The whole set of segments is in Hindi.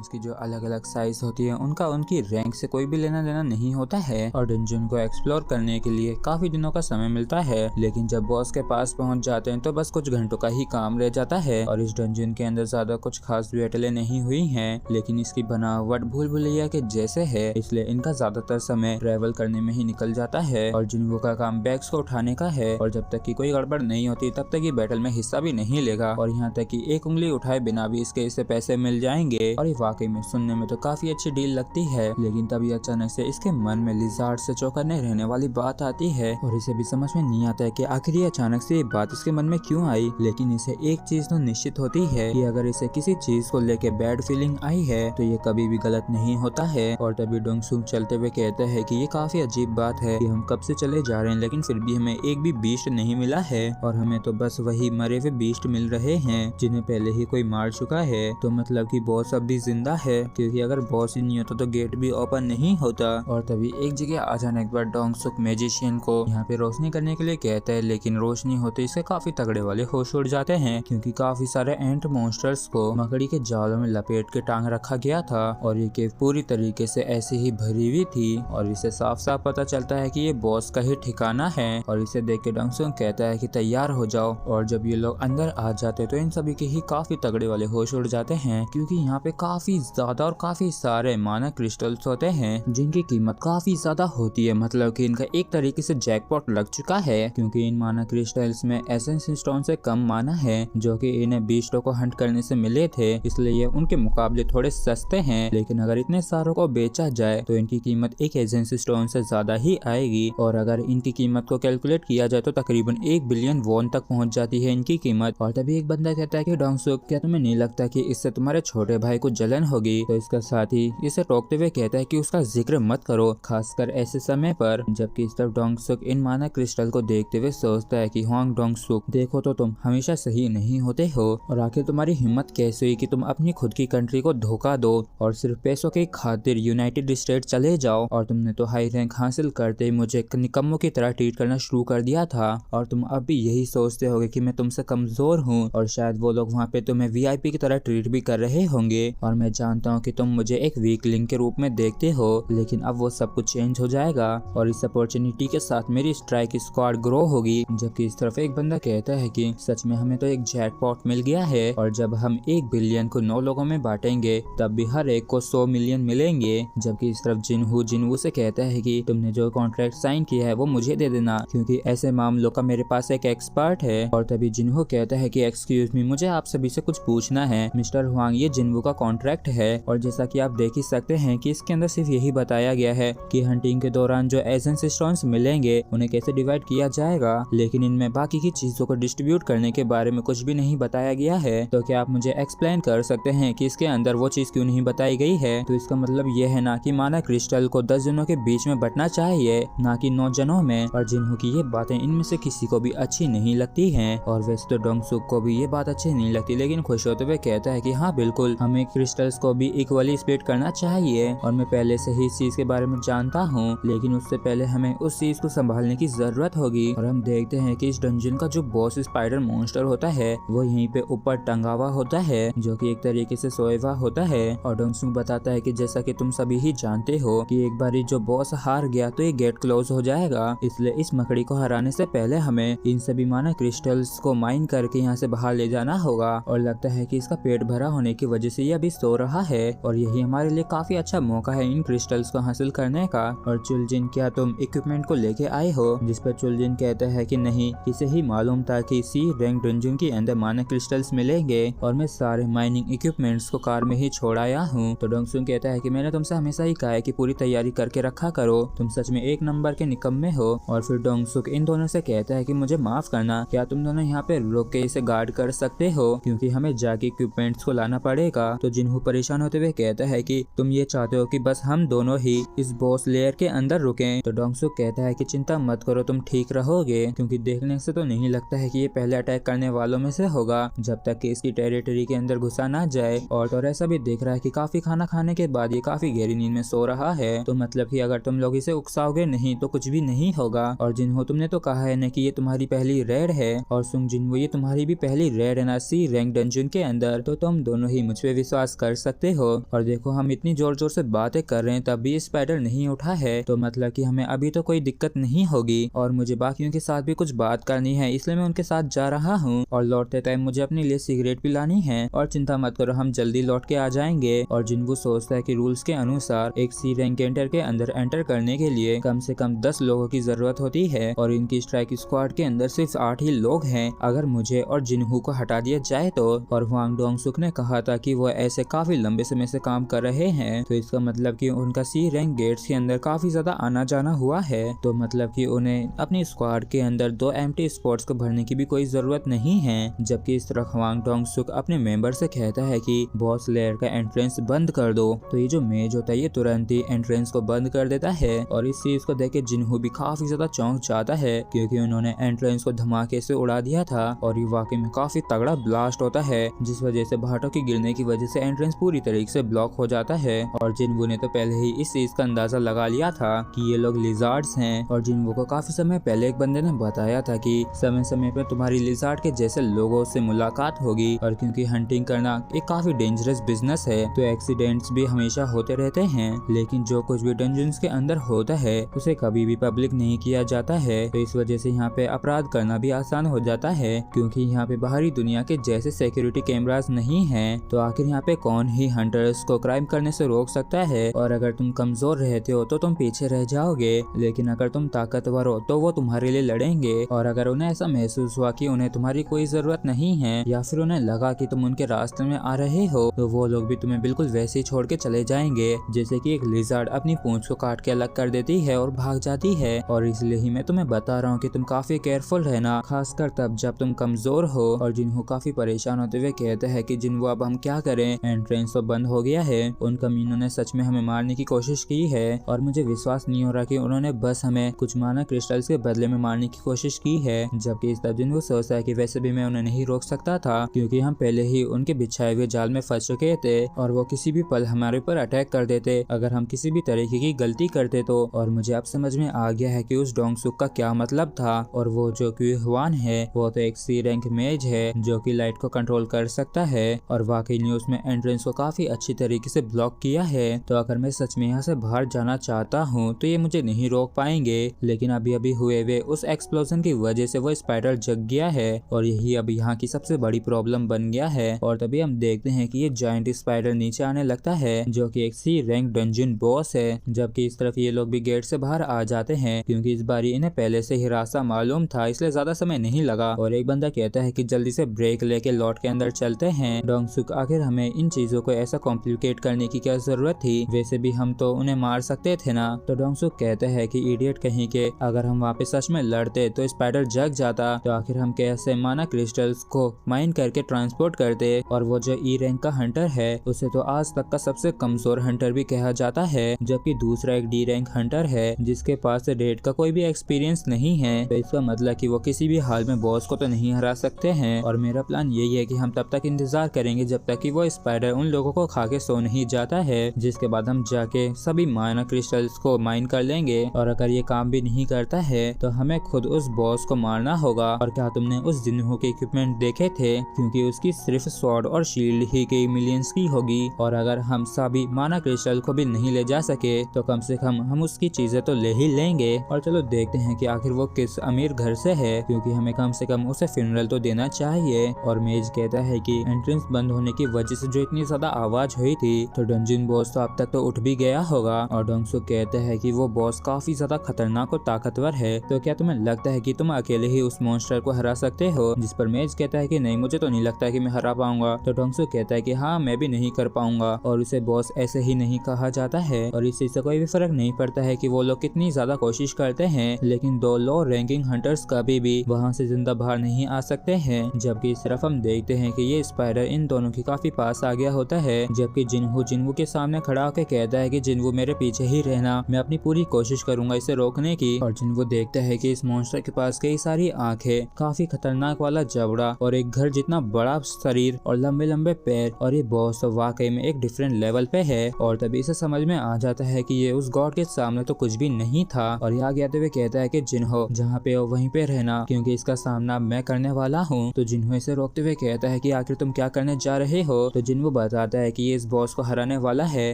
डंजन्स की जो अलग अलग साइज होती है उनका उनकी रैंक से कोई भी लेना देना नहीं होता है और डंजन को एक्सप्लोर करने के लिए काफी दिनों का समय मिलता है। लेकिन जब बॉस के पास पहुंच जाते हैं तो बस कुछ घंटों का ही काम रह जाता है और इस डंजन के अंदर ज्यादा कुछ खास बैटलें नहीं हुई हैं, लेकिन इसकी बनावट भूल भुलैया के जैसे है, इसलिए इनका ज्यादातर समय ट्रैवल करने में ही निकल जाता है और जिन्हों का काम बैग्स को उठाने का है और जब तक कि कोई गड़बड़ नहीं होती तब तक ये बैटल में हिस्सा भी नहीं लेगा और यहाँ तक कि एक उंगली उठाए बिना भी इसके इसे पैसे मिल जाएंगे। और ये वाकई में सुनने में तो काफी अच्छी डील लगती है, लेकिन तभी अचानक से इसके मन में लिजार्ड से चौंकाने रहने वाली बात आती है और इसे भी समझ में नहीं आता है कि आखिर ये अचानक से ये बात इसके मन में क्यों आई। लेकिन इसे एक चीज तो निश्चित होती है कि अगर इसे किसी चीज को लेके बैड फीलिंग आई है तो ये कभी भी गलत नहीं होता है। और तभी डोंगसुक चलते हुए कहते हैं कि ये काफी अजीब बात है कि हम कब से चले जा रहे हैं लेकिन फिर भी हमें एक भी बीस्ट नहीं मिला है और हमें तो बस वही मरे हुए बीस्ट मिल रहे हैं जिन्हें पहले ही कोई मार चुका है। तो मतलब कि बॉस अब भी जिंदा है, क्योंकि अगर बॉस ही नहीं होता तो गेट भी ओपन नहीं होता। और तभी एक जगह आ जाने के बाद डोंगसुक मैजिशियन को यहाँ पे रोशनी करने के लिए कहता है, लेकिन रोशनी होते इसके काफी तगड़े वाले होश उड़ जाते हैं क्योंकि काफी सारे एंट मॉन्स्टर्स को मकड़ी के जालों में लपेट के टांग रखा गया था और ये केव पूरी तरीके से ऐसे ही भरी हुई थी और इसे साफ साफ पता चलता है कि ये बॉस का ही ठिकाना है। और इसे देख के डोंगसुक कहता है कि तैयार हो जाओ। और जब ये लोग अंदर आ जाते तो इन सभी के ही काफी तगड़े वाले होश उड़ जाते हैं क्योंकि यहाँ पे काफी ज्यादा और काफी सारे माना क्रिस्टल्स होते हैं जिनकी कीमत काफी ज्यादा होती है। मतलब कि इनका एक तरीके से जैकपॉट लग चुका है क्योंकि इन माना क्रिस्टल्स में एसेंस स्टोन से कम माना है जो कि इन्हें बीस्टों को हंट करने से मिले थे, इसलिए ये उनके मुकाबले थोड़े सस्ते हैं। लेकिन अगर इतने सारों को बेचा जाए तो इनकी कीमत एक एसेंस स्टोन से ज्यादा ही आएगी और अगर इनकी कीमत को कैलकुलेट किया जाए तो तकरीबन 1 बिलियन वॉन तक पहुंच जाती है इनकी कीमत। और तभी एक बंदा कहता है कि डोंगसुक, क्या तुम्हें नहीं लगता कि इससे तुम्हारे छोटे भाई को जलन होगी? तो इसका साथी इसे टोकते हुए कहता है कि उसका जिक्र मत करो, खासकर ऐसे समय पर। जबकि इस तरफ डोंगसुक इन माना क्रिस्टल को देखते हुए सोचता है कि होंग डोंगसुक, देखो तो तुम हमेशा सही नहीं होते हो और आखिर तुम्हारी हिम्मत कैसे हुई कि तुम अपनी खुद की कंट्री को धोखा दो और सिर्फ पैसों के खातिर यूनाइटेड स्टेट चले जाओ। और तुमने तो हाई रैंक हासिल करते ही मुझे निकम्मों की तरह ट्रीट करना शुरू कर दिया था और तुम अब भी यही सोचते होगे कि मैं तुमसे कमजोर हूँ और शायद वो लोग वहाँ पे तुम्हें वीआईपी की तरह ट्रीट भी कर रहे होंगे। और मैं जानता हूँ कि तुम मुझे एक वीक लिंक के रूप में देखते हो, लेकिन अब वो सब कुछ चेंज हो जाएगा और इस अपॉर्चुनिटी के साथ मेरी स्ट्राइक स्क्वाड ग्रो होगी। जबकि इस तरफ एक बंदा कहता है कि सच में हमें तो एक जैकपॉट मिल गया है और जब हम 1 बिलियन को 9 लोगों में बांटेंगे तब भी हर एक को 100 मिलियन मिलेंगे। जबकि इस तरफ जिनहू से कहता है कि तुमने जो कॉन्ट्रैक्ट साइन किया है वो मुझे दे देना क्योंकि ऐसे मामलों का मेरे पास एक एक्सपर्ट है। और तभी जिनहू कहता है कि एक्सक्यूज मी, मुझे आप सभी से कुछ पूछना है। मिस्टर हुआंग, ये जिनहू का कॉन्ट्रैक्ट है और जैसा कि आप देख ही सकते हैं कि इसके अंदर सिर्फ यही बताया गया है कि हंटिंग के दौरान जो एसेंस स्टोन्स मिलेंगे उन्हें कैसे डिवाइड किया जाएगा, लेकिन इनमें बाकी की चीजों को डिस्ट्रीब्यूट करने के बारे में कुछ भी नहीं बताया गया है। तो क्या आप मुझे एक्सप्लेन कर सकते हैं कि इसके अंदर वो चीज क्यों नहीं बताई गई है? तो इसका मतलब ये है ना कि माना क्रिस्टल को 10 जनों के बीच में बंटना चाहिए, ना कि 9 जनों में। और जिन्हों की ये बातें इनमें से किसी को भी अच्छी नहीं लगती हैं और वैसे तो डोंगसुक को भी ये बात अच्छी नहीं लगती, लेकिन खुश होते हुए कहता है कि हाँ बिल्कुल, हमें क्रिस्टल्स को भी इक्वली स्प्लिट करना चाहिए और मैं पहले से ही इस चीज के बारे में जानता हूँ, लेकिन उससे पहले हमें उस चीज को संभालने की जरूरत होगी। और हम देखते हैं कि इस डंजन का जो बॉस स्पाइडर मॉन्स्टर होता है वो यहीं पे ऊपर टंगा हुआ होता है जो कि एक तरीके से सोया हुआ होता है। और डोंगसुक बताता है कि जैसा कि तुम सभी ही जानते हो कि एक बार जो बॉस हार गया तो ये गेट क्लोज हो जाएगा, इसलिए इस मकड़ी को हराने से पहले हमें इन सभी माना क्रिस्टल्स को माइन करके यहाँ से बाहर ले जाना होगा। और लगता है कि इसका पेट भरा होने की वजह से ये अभी सो रहा है और यही हमारे लिए काफी अच्छा मौका है इन क्रिस्टल्स को हासिल करने का। और चुलजिन, क्या तुम इक्विपमेंट को लेके आए हो? जिस पर चुलजिन कहता है कि नहीं, इसे ही मालूम था कि सी रैंक डंजन के अंदर माना क्रिस्टल्स मिलेंगे और मैं सारे माइनिंग इक्विपमेंट्स को कार में ही छोड़ आया हूँ। तो डोंगसुक कहता है कि मैंने तुमसे हमेशा ही कहा है कि पूरी तैयारी करके रखा करो, तुम सच में एक नंबर के निकम्मे हो। और फिर डोंगसुक इन दोनों से कहता है कि मुझे माफ करना, क्या तुम दोनों यहाँ पे रुक के इसे गार्ड कर सकते हो क्योंकि हमें जाके इक्विपमेंट्स को लाना पड़ेगा। तो जिन्हू परेशान होते हुए कहता है कि तुम ये चाहते हो कि बस हम दोनों ही इस बॉस लेयर के अंदर रुकें। तो डोंगसुक कहता है कि चिंता मत करो, तुम ठीक रहोगे क्योंकि देखने से तो नहीं लगता है कि ये पहले अटैक करने वालों में से होगा जब तक कि इसकी टेरिटरी के अंदर घुसा ना जाए। और तो ऐसा भी देख रहा है कि काफी खाना खाने के बाद ये काफी गहरी नींद में सो रहा है, तो मतलब कि अगर तुम लोग इसे उकसाओगे नहीं तो कुछ भी नहीं होगा। और जिन्हो, तुमने तो कहा है ना कि ये तुम्हारी पहली रेड है और सुंग जिन्हो, ये तुम्हारी भी पहली रेड है ना सी रैंक डंजन के अंदर, तो तुम दोनों ही मुझ पे विश्वास कर कर सकते हो। और देखो हम इतनी जोर जोर से बातें कर रहे हैं तब भी स्पाइडर नहीं उठा है, तो मतलब कि हमें अभी तो कोई दिक्कत नहीं होगी। और मुझे बाकियों के साथ भी कुछ बात करनी है, इसलिए मैं उनके साथ जा रहा हूँ। और लौटते टाइम मुझे अपने लिए सिगरेट भी लानी है। और चिंता मत करो, हम जल्दी लौट के आ जाएंगे। और जिन्हों सोचता है कि रूल्स के अनुसार एक सी रैंक एंटर के अंदर एंटर करने के लिए कम से कम 10 लोगों की जरूरत होती है, और इनकी स्ट्राइक स्क्वाड के अंदर सिर्फ 8 ही लोग हैं। अगर मुझे और जिन्हू को हटा दिया जाए तो। और हुआंग डोंग सुक ने कहा था कि वो ऐसे काफी लंबे समय से काम कर रहे हैं, तो इसका मतलब कि उनका सी रैंक गेट्स के अंदर काफी ज्यादा आना जाना हुआ है। तो मतलब कि उन्हें अपनी स्क्वाड के अंदर 2 एम्प्टी स्पॉट्स को भरने की भी कोई जरूरत नहीं है। जबकि इस तरह हुआंग डोंग सुक अपने मेंबर से कहता है कि बॉस लेयर का एंट्रेंस बंद कर दो। तो ये जो मेज होता है ये तुरंत ही एंट्रेंस को बंद कर देता है। और इस चीज को देख के जिन्हू भी काफी ज्यादा चौंक जाता है, क्योंकि उन्होंने एंट्रेंस को धमाके से उड़ा दिया था। और ये वाकई में काफी तगड़ा ब्लास्ट होता है, जिस वजह से भाटों की गिरने की वजह से एंट्रेंस पूरी तरीके से ब्लॉक हो जाता है। और जिन्हू ने तो पहले ही इस चीज का अंदाजा लगा लिया था कि ये लोग लिजार्ड्स हैं। और जिन्हू को काफी समय पहले एक बंदे ने बताया था कि समय समय पर तुम्हारी लिजार्ड के जैसे लोगों से मुलाकात होगी। और क्योंकि हंटिंग करना एक काफी डेंजरस बिजनेस है, तो एक्सीडेंट्स भी हमेशा होते रहते हैं। लेकिन जो कुछ भी डंजन्स के अंदर होता है उसे कभी भी पब्लिक नहीं किया जाता है, तो इस वजह से यहाँ पे अपराध करना भी आसान हो जाता है। क्योंकि यहाँ पे बाहरी दुनिया के जैसे सिक्योरिटी कैमरास नहीं हैं, तो आखिर यहाँ पे कौन ही हंटर्स को क्राइम करने से रोक सकता है। और अगर तुम कमजोर रहते हो तो तुम पीछे रह जाओगे, लेकिन अगर तुम ताकतवर हो तो वो तुम्हारे लिए लड़ेंगे। और अगर उन्हें ऐसा महसूस हुआ कि उन्हें तुम्हारी कोई जरूरत नहीं है, या फिर उन्हें लगा कि तुम उनके रास्ते में आ रहे हो, तो वो लोग भी तुम्हें बिल्कुल वैसे ही छोड़ के चले जाएंगे, जैसे कि एक लिजार्ड अपनी पूंछ को काट के अलग कर देती है और भाग जाती है। और इसलिए ही मैं तुम्हें बता रहा हूँ कि तुम काफी केयरफुल रहना, खासकर तब जब तुम कमजोर हो। और जिन्हों काफी परेशान होते हुए कहते हैं कि जिन्हों अब हम क्या करें, एंट्रेंस तो बंद हो गया है, उन कमीनों ने सच में हमें मारने की कोशिश की है। और मुझे विश्वास नहीं हो रहा कि उन्होंने बस हमें कुछ माना क्रिस्टल्स के बदले में मारने की कोशिश की है। जबकि इस तब जिन्हों सोचता है कि वैसे भी मैं उन्हें नहीं रोक सकता था, क्योंकि हम पहले ही उनके बिछाए हुए जाल में फंस चुके थे, और वो किसी भी पल हमारे ऊपर अटैक कर देते अगर हम किसी भी तरीके की गलती करते तो। और मुझे अब समझ में आ गया है कि उस डोंग सुक का क्या मतलब था। और वो जो क्यू हुआन है वो तो एक सी रैंक मेज है जो कि लाइट को कंट्रोल कर सकता है। और वाकई ने उसमें एंट्रेंस को काफी अच्छी तरीके से ब्लॉक किया है। तो अगर मैं सच में यहाँ से बाहर जाना चाहता हूँ तो ये मुझे नहीं रोक पाएंगे। लेकिन अभी अभी हुए वे उस एक्सप्लोजन की वजह से वो स्पाइडर जग गया है, और यही अब यहाँ की सबसे बड़ी प्रॉब्लम बन गया है। और तभी हम देखते हैं कि ये जायंट स्पाइडर नीचे आने लगता है, जो कि एक सी रैंक डंजन बॉस है। जबकि इस तरफ ये लोग भी गेट से बाहर आ जाते हैं, क्योंकि इस बारी इन्हें पहले से ही रास्ता मालूम था, इसलिए ज्यादा समय नहीं लगा। और एक बंदा कहता है कि जल्दी से ब्रेक लेके लौट के अंदर चलते हैं। डोंग सुक आखिर हमें इन चीजों को ऐसा कॉम्प्लिकेट करने की क्या जरूरत थी, वैसे भी हम तो उन्हें मार सकते थे ना। तो डोंग सुक कहते हैं कि इडियट कहीं के, अगर हम वहाँ पे सच में लड़ते तो स्पाइडर जग जाता, तो आखिर हम कैसे माना क्रिस्टल्स को माइन करके ट्रांसपोर्ट करते। और वो जो ई रैंक का हंटर है उसे तो आज तक का सबसे कमजोर हंटर भी कहा जाता है, जबकि दूसरा एक डी रैंक हंटर है जिसके पास रेड का कोई भी एक्सपीरियंस नहीं है। तो इसका मतलब कि वो किसी भी हाल में बॉस को तो नहीं हरा सकते हैं। और मेरा प्लान यही है कि हम तब तक इंतजार करेंगे जब तक कि वो स्पाइडर उन लोगों को खा के सो नहीं जाता है, जिसके बाद हम जाके सभी माइना क्रिस्टल्स को माइन कर लेंगे। और अगर ये काम भी नहीं करता है तो हमें खुद उस बॉस को मारना होगा। और क्या तुमने उस जिन्हों के इक्विपमेंट देखे थे, क्योंकि उसकी सिर्फ स्वॉर्ड और शील्ड ही कई मिलियंस की होगी। और अगर हम सभी माना क्रिस्टल को भी नहीं ले जा सके तो कम से कम हम उसकी चीजें तो ले ही लेंगे। और चलो देखते हैं कि आखिर वो किस अमीर घर से है, क्योंकि हमें कम से कम उसे फ्यूनरल तो देना चाहिए। और मेज कहता है कि एंट्रेंस बंद होने की वजह से जो इतनी ज्यादा आवाज हुई थी तो डंजन बॉस तो अब तक तो उठ भी गया होगा। और डोंगसुक कहते हैं कि वो बॉस काफी ज्यादा खतरनाक और ताकतवर है, तो क्या तुम्हें लगता है कि तुम अकेले ही उस मॉन्स्टर को हरा सकते हो। जिस पर मेज कहता है कि नहीं, मुझे तो नहीं लगता कि मैं हरा पाऊंगा। तो डोंगसुक कहता है कि हाँ, मैं भी नहीं कर पाऊंगा। और उसे बॉस ऐसे ही नहीं कहा जाता है, और इस चीज से कोई भी फर्क नहीं पड़ता है कि वो लोग कितनी ज्यादा कोशिश करते हैं, लेकिन 2 लो रैंकिंग हंटर्स कभी भी वहाँ से जिंदा बाहर नहीं आ सकते हैं। जबकि इस तरफ हम देखते हैं कि ये स्पाइडर इन दोनों के काफी पास आ गया होता है, जबकि जिन्हू के सामने खड़ा होकर कहता है कि जिन्हू मेरे पीछे ही रहना, मैं अपनी पूरी कोशिश करूंगा इसे रोकने की। और जिन्हू देखता है कि इस मॉन्स्टर के पास कई सारी आंखें, काफी खतरनाक वाला जबड़ा और एक घर जितना बड़ा शरीर और लंबे लंबे पैर, और ये बॉस वाकई में एक डिफरेंट लेवल पे है। और तभी इसे समझ में आ जाता है कि ये उस गॉड के सामने तो कुछ भी नहीं था। और यहाँ आते हुए कहता है कि जिन्हो जहाँ पे हो वहीं पे रहना, क्योंकि इसका सामना मैं करने वाला हूँ। तो जिन्हो इसे रोकते हुए कहता है कि आखिर तुम क्या करने जा रहे हो। तो जिन्हो बताता है कि ये इस बॉस को हराने वाला है।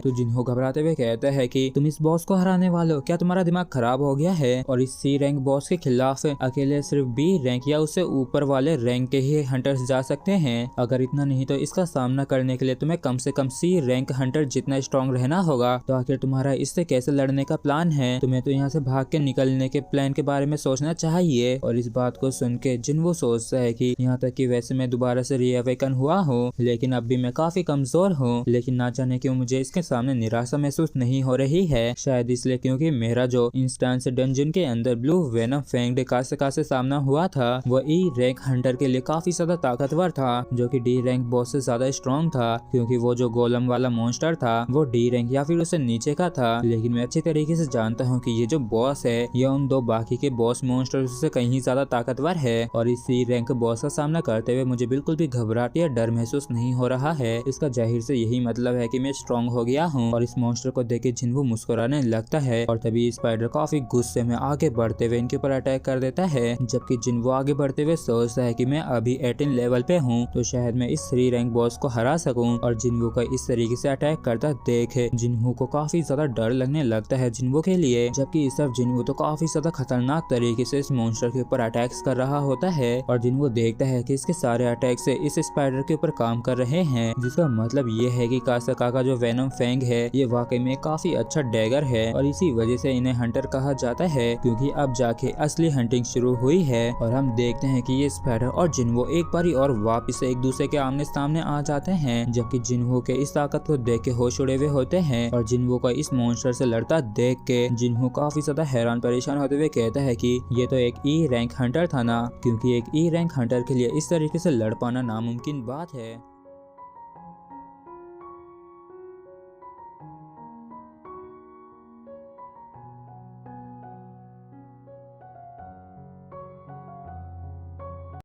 तो जिन्हो घबराते हुए कहता है कि तुम इस बॉस को हराने वाले हो, क्या तुम्हारा दिमाग खराब हो गया है? और इस सी रैंक बॉस के खिलाफ अकेले सिर्फ बी रैंक या उससे ऊपर वाले रैंक के ही हंटर्स जा सकते हैं। अगर इतना नहीं तो इसका सामना करने के लिए तुम्हें कम से कम सी रैंक हंटर जितना स्ट्रॉन्ग रहना होगा। तो आखिर तुम्हारा इससे कैसे लड़ने का प्लान है? तुम्हें तो यहाँ से भाग के निकलने के प्लान के बारे में सोचना चाहिए। और इस बात को सुन के जिन्हो सोचता है कि यहाँ तक कि वैसे मैं दोबारा से रीअवेकन हुआ हूँ, लेकिन अब भी मैं काफी कमजोर हूँ। लेकिन ना जाने क्यों मुझे इसके सामने निराशा महसूस नहीं हो रही है। शायद इसलिए क्योंकि मेरा जो इंस्टेंस डंजन के अंदर ब्लू वेनम फैंग्ड का से सामना हुआ था वो ई रैंक हंटर के लिए काफी ज्यादा ताकतवर था, जो कि डी रैंक बॉस से ज्यादा स्ट्रॉन्ग था, क्योंकि वो जो गोलम वाला मॉन्स्टर था वो डी रैंक या फिर उससे नीचे का था। लेकिन मैं अच्छी तरीके से जानता हूँ कि ये जो बॉस है ये उन दो बाकी के बॉस मॉन्स्टर से कहीं ज्यादा ताकतवर है। और इस सी रैंक बॉस का सामना करते हुए मुझे बिल्कुल भी घबराहट या डर महसूस नहीं हो रहा है। इसका जाहिर से यही मतलब है कि मैं स्ट्रॉन्ग हो गया हूँ। और इस मॉन्स्टर को देख के जिन्हो मुस्कुराने लगता है और तभी स्पाइडर काफी गुस्से में आगे बढ़ते हुए इनके ऊपर अटैक कर देता है। जबकि जिन्हो आगे बढ़ते हुए सोचता है कि मैं अभी 18 लेवल पे हूँ तो शायद मैं इस 3 रैंक बॉस को हरा सकूं। और जिन्हो का इस तरीके से अटैक करता देखे जिन्हो को काफी ज्यादा डर लगने लगता है जिन्हो के लिए। जबकि इस तरफ जिन्हो तो काफी ज्यादा खतरनाक तरीके से इस मॉन्स्टर के ऊपर अटैक्स कर रहा होता है। और जिन्हो देखता है कि इसके सारे अटैक से इस स्पाइडर के ऊपर काम कर रहे हैं, जिसका मतलब ये है कि कासाका का जो वेनम फैंग है ये वाकई में काफी अच्छा डैगर है। और इसी वजह से इन्हें हंटर कहा जाता है, क्योंकि अब जाके असली हंटिंग शुरू हुई है। और हम देखते हैं कि ये स्पाइडर और जिन्हो एक बारी और वापस एक दूसरे के आमने सामने आ जाते हैं। जबकि जिन्हो के इस ताकत को देख के होश उड़े हुए होते हैं और जिन्हो का इस मॉन्स्टर से लड़ता देख के जिन्हो काफी ज्यादा हैरान परेशान होते हुए कहता है कि ये तो एक ई रैंक हंटर था ना, क्योंकि एक ई रैंक हंटर के लिए इस तरीके से लड़ पाना नामुमकिन बात है।